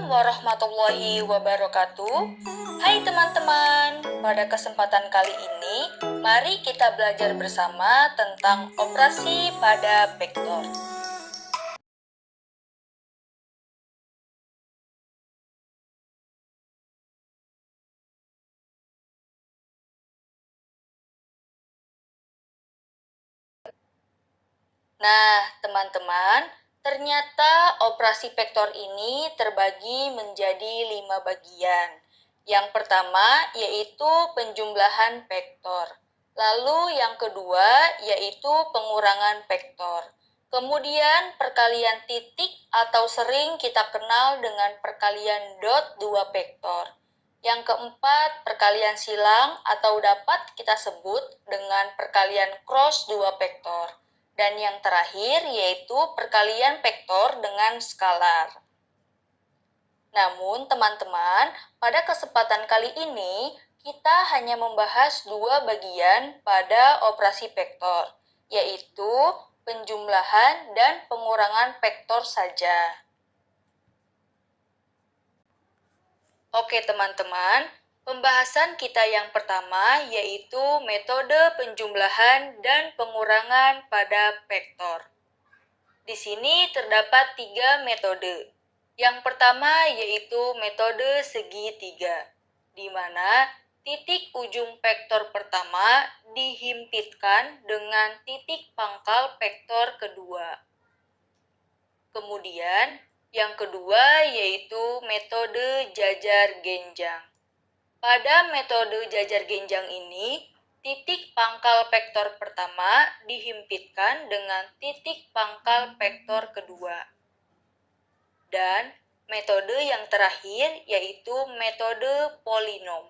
warahmatullahi wabarakatuh. Hai teman-teman, pada kesempatan kali ini, mari kita belajar bersama tentang operasi pada vektor. Nah, teman-teman, ternyata operasi vektor ini terbagi menjadi 5 bagian. Yang pertama yaitu penjumlahan vektor. Lalu yang kedua yaitu pengurangan vektor. Kemudian perkalian titik atau sering kita kenal dengan perkalian dot dua vektor. Yang keempat perkalian silang atau dapat kita sebut dengan perkalian cross dua vektor. Dan yang terakhir yaitu perkalian vektor dengan skalar. Namun teman-teman, pada kesempatan kali ini kita hanya membahas dua bagian pada operasi vektor, yaitu penjumlahan dan pengurangan vektor saja. Oke teman-teman, pembahasan kita yang pertama yaitu metode penjumlahan dan pengurangan pada vektor. Di sini terdapat 3 metode. Yang pertama yaitu metode segitiga, di mana titik ujung vektor pertama dihimpitkan dengan titik pangkal vektor kedua. Kemudian, yang kedua yaitu metode jajar genjang. Pada metode jajar genjang ini, titik pangkal vektor pertama dihimpitkan dengan titik pangkal vektor kedua. Dan metode yang terakhir yaitu metode polinom,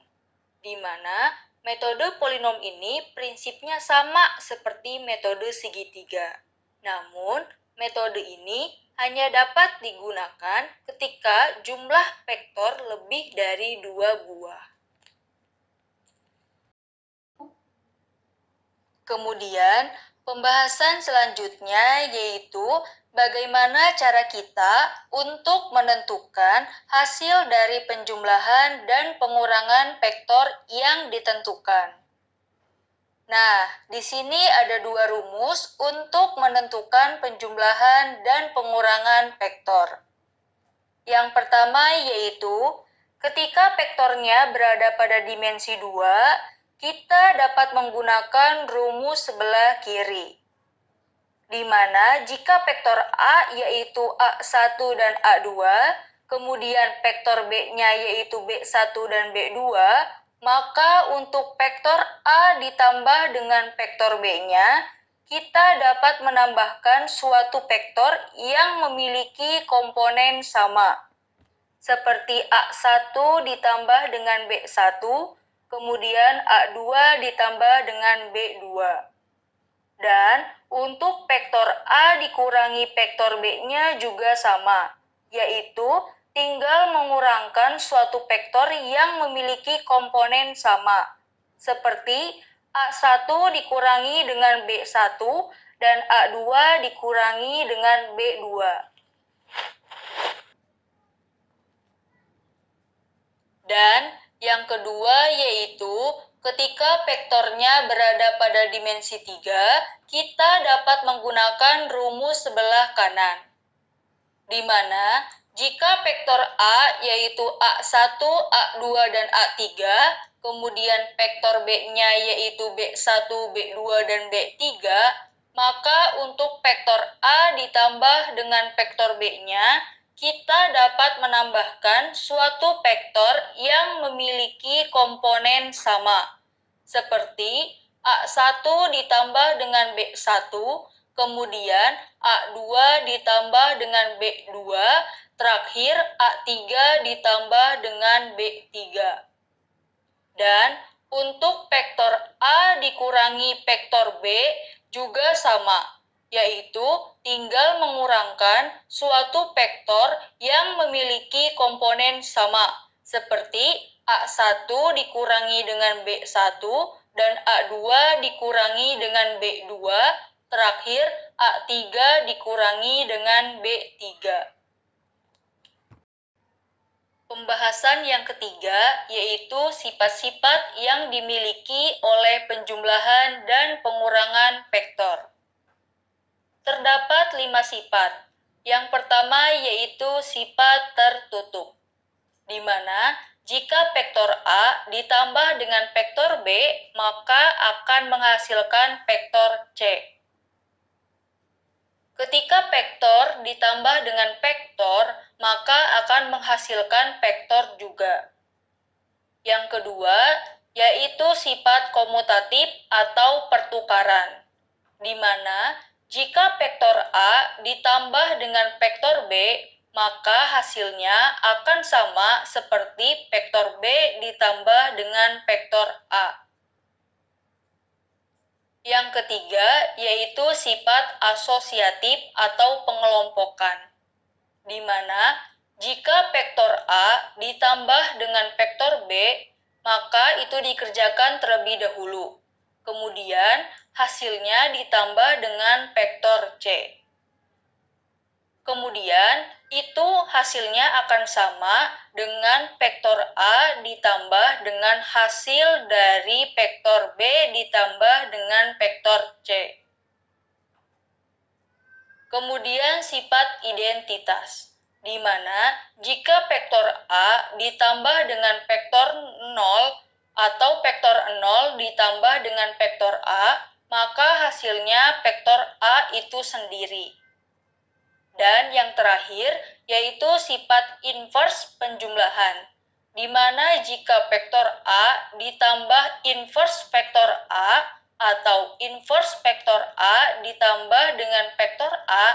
di mana metode polinom ini prinsipnya sama seperti metode segitiga. Namun, metode ini hanya dapat digunakan ketika jumlah vektor lebih dari 2 buah. Kemudian, pembahasan selanjutnya yaitu bagaimana cara kita untuk menentukan hasil dari penjumlahan dan pengurangan vektor yang ditentukan. Nah, di sini ada 2 rumus untuk menentukan penjumlahan dan pengurangan vektor. Yang pertama yaitu, ketika vektornya berada pada dimensi 2, kita dapat menggunakan rumus sebelah kiri. Di mana jika vektor A yaitu A1 dan A2, kemudian vektor B-nya yaitu B1 dan B2, maka untuk vektor A ditambah dengan vektor B-nya, kita dapat menambahkan suatu vektor yang memiliki komponen sama. Seperti A1 ditambah dengan B1, kemudian A2 ditambah dengan B2. Dan untuk vektor A dikurangi vektor B-nya juga sama, yaitu tinggal mengurangkan suatu vektor yang memiliki komponen sama, seperti A1 dikurangi dengan B1 dan A2 dikurangi dengan B2. Dan yang kedua yaitu ketika vektornya berada pada dimensi 3, kita dapat menggunakan rumus sebelah kanan. Di mana jika vektor A yaitu A1, A2, dan A3, kemudian vektor B-nya yaitu B1, B2, dan B3, maka untuk vektor A ditambah dengan vektor B-nya, kita dapat menambahkan suatu vektor yang memiliki komponen sama, seperti A1 ditambah dengan B1, kemudian A2 ditambah dengan B2, terakhir A3 ditambah dengan B3. Dan untuk vektor A dikurangi vektor B juga sama, yaitu tinggal mengurangkan suatu vektor yang memiliki komponen sama, seperti A1 dikurangi dengan B1 dan A2 dikurangi dengan B2, terakhir A3 dikurangi dengan B3. Pembahasan yang ketiga yaitu sifat-sifat yang dimiliki oleh penjumlahan dan pengurangan vektor. Terdapat 5 sifat. Yang pertama yaitu sifat tertutup, di mana jika vektor A ditambah dengan vektor B, maka akan menghasilkan vektor C. Ketika vektor ditambah dengan vektor, maka akan menghasilkan vektor juga. Yang kedua, yaitu sifat komutatif atau pertukaran, di mana jika vektor A ditambah dengan vektor B, maka hasilnya akan sama seperti vektor B ditambah dengan vektor A. Yang ketiga, yaitu sifat asosiatif atau pengelompokan, di mana jika vektor A ditambah dengan vektor B, maka itu dikerjakan terlebih dahulu. Kemudian, hasilnya ditambah dengan vektor C. Kemudian, itu hasilnya akan sama dengan vektor A ditambah dengan hasil dari vektor B ditambah dengan vektor C. Kemudian sifat identitas, di mana jika vektor A ditambah dengan vektor 0 atau vektor 0 ditambah dengan vektor A, maka hasilnya vektor A itu sendiri. Dan yang terakhir yaitu sifat inverse penjumlahan, di mana jika vektor A ditambah inverse vektor A atau inverse vektor A ditambah dengan vektor A,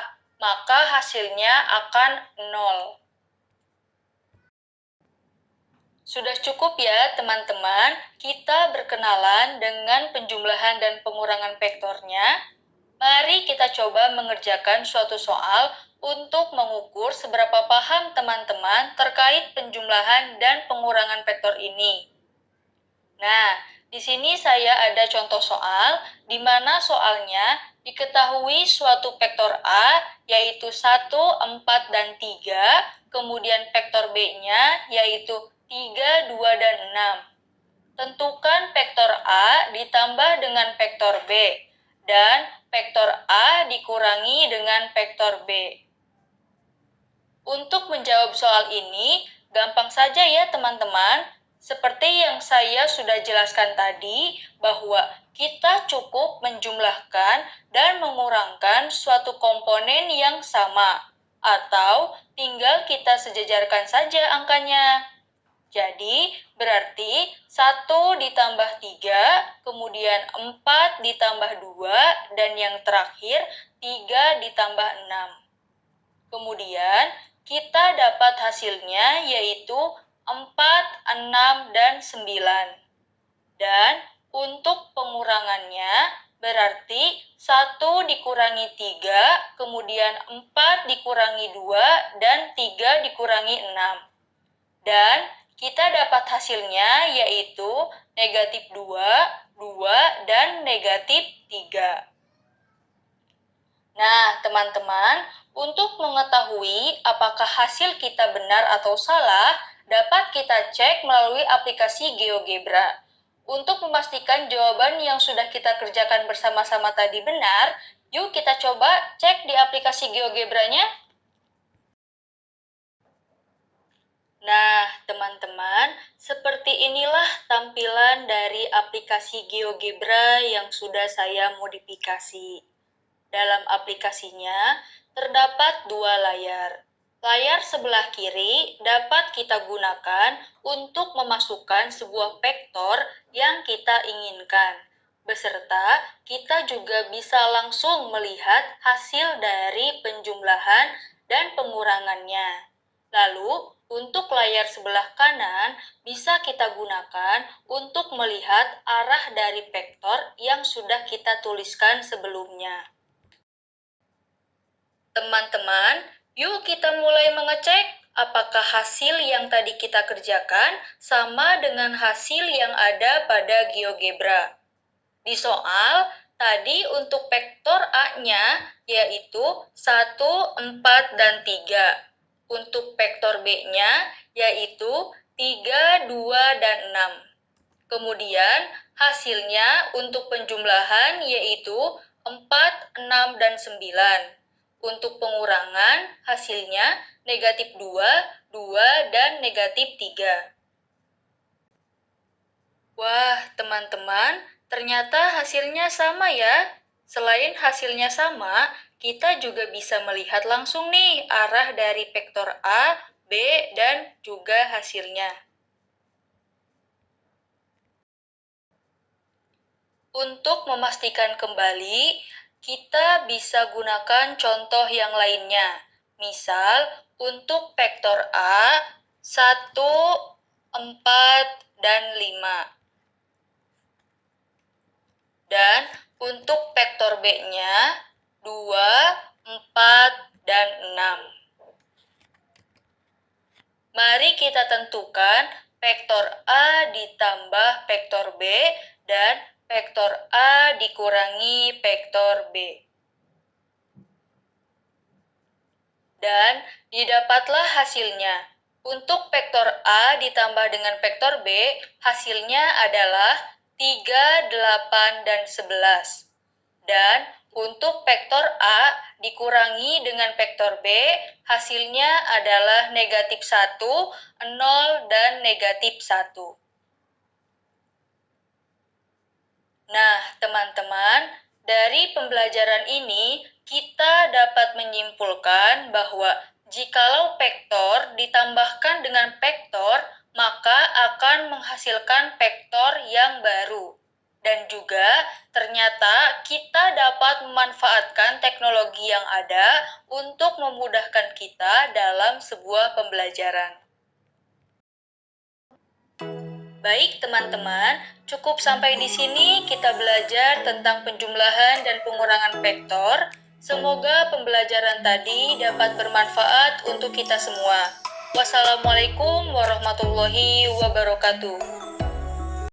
maka hasilnya akan 0. Sudah cukup ya teman-teman, kita berkenalan dengan penjumlahan dan pengurangan vektornya. Mari kita coba mengerjakan suatu soal untuk mengukur seberapa paham teman-teman terkait penjumlahan dan pengurangan vektor ini. Nah, di sini saya ada contoh soal, di mana soalnya diketahui suatu vektor A, yaitu 1, 4, dan 3, kemudian vektor B-nya, yaitu 3, 2, dan 6. Tentukan vektor A ditambah dengan vektor B, dan vektor A dikurangi dengan vektor B. Untuk menjawab soal ini, gampang saja ya teman-teman. Seperti yang saya sudah jelaskan tadi, bahwa kita cukup menjumlahkan dan mengurangkan suatu komponen yang sama, atau tinggal kita sejajarkan saja angkanya. Jadi, berarti 1 ditambah 3, kemudian 4 ditambah 2, dan yang terakhir 3 ditambah 6. Kemudian, kita dapat hasilnya yaitu 4, 6, dan 9. Dan untuk pengurangannya berarti 1 dikurangi 3, kemudian 4 dikurangi 2, dan 3 dikurangi 6. Dan kita dapat hasilnya yaitu negatif 2, 2, dan negatif 3. Nah, teman-teman, untuk mengetahui apakah hasil kita benar atau salah, dapat kita cek melalui aplikasi GeoGebra. Untuk memastikan jawaban yang sudah kita kerjakan bersama-sama tadi benar, yuk kita coba cek di aplikasi GeoGebra-nya. Nah, teman-teman, seperti inilah tampilan dari aplikasi GeoGebra yang sudah saya modifikasi. Dalam aplikasinya, terdapat 2 layar. Layar sebelah kiri dapat kita gunakan untuk memasukkan sebuah vektor yang kita inginkan. Beserta, kita juga bisa langsung melihat hasil dari penjumlahan dan pengurangannya. Lalu, untuk layar sebelah kanan, bisa kita gunakan untuk melihat arah dari vektor yang sudah kita tuliskan sebelumnya. Teman-teman, yuk kita mulai mengecek apakah hasil yang tadi kita kerjakan sama dengan hasil yang ada pada GeoGebra. Di soal, tadi untuk vektor A-nya yaitu 1, 4, dan 3. Untuk vektor B-nya yaitu 3, 2, dan 6. Kemudian hasilnya untuk penjumlahan yaitu 4, 6, dan 9. Untuk pengurangan hasilnya negatif 2, 2, dan negatif 3. Wah, teman-teman, ternyata hasilnya sama ya. Selain hasilnya sama, kita juga bisa melihat langsung nih arah dari vektor A, B, dan juga hasilnya. Untuk memastikan kembali, kita bisa gunakan contoh yang lainnya. Misal, untuk vektor A, 1, 4, dan 5. Dan untuk vektor B-nya 2, 4, dan 6. Mari kita tentukan vektor A ditambah vektor B dan vektor A dikurangi vektor B. Dan didapatlah hasilnya. Untuk vektor A ditambah dengan vektor B, hasilnya adalah 3, 8, dan 11. Dan untuk vektor A dikurangi dengan vektor B, hasilnya adalah negatif 1, 0, dan negatif 1. Nah, teman-teman, dari pembelajaran ini kita dapat menyimpulkan bahwa jikalau vektor ditambahkan dengan vektor, maka akan menghasilkan vektor yang baru. Dan juga ternyata kita dapat memanfaatkan teknologi yang ada untuk memudahkan kita dalam sebuah pembelajaran. Baik teman-teman, cukup sampai di sini kita belajar tentang penjumlahan dan pengurangan vektor. Semoga pembelajaran tadi dapat bermanfaat untuk kita semua. Wassalamualaikum warahmatullahi wabarakatuh.